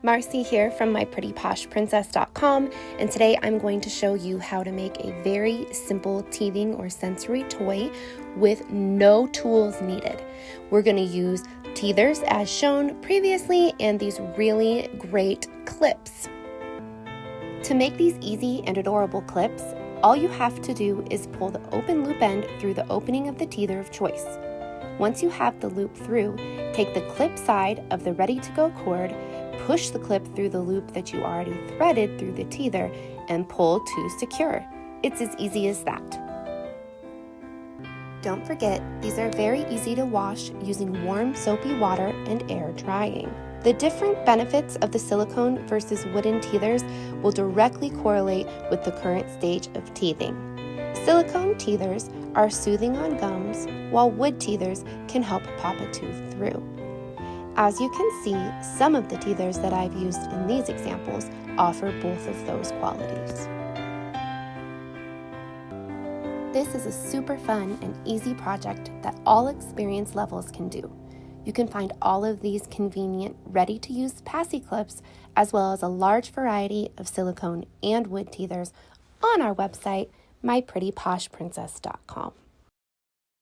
Marcy here from myprettyposhprincess.com, and today I'm going to show you how to make a very simple teething or sensory toy with no tools needed. We're going to use teethers as shown previously and these really great clips. To make these easy and adorable clips, all you have to do is pull the open loop end through the opening of the teether of choice. Once you have the loop through, take the clip side of the ready-to-go cord, push the clip through the loop that you already threaded through the teether, and pull to secure. It's as easy as that. Don't forget, these are very easy to wash using warm soapy water and air drying. The different benefits of the silicone versus wooden teethers will directly correlate with the current stage of teething. Silicone teethers are soothing on gums, while wood teethers can help pop a tooth through. As you can see, some of the teethers that I've used in these examples offer both of those qualities. This is a super fun and easy project that all experience levels can do. You can find all of these convenient, ready-to-use passy clips, as well as a large variety of silicone and wood teethers on our website, myprettyposhprincess.com.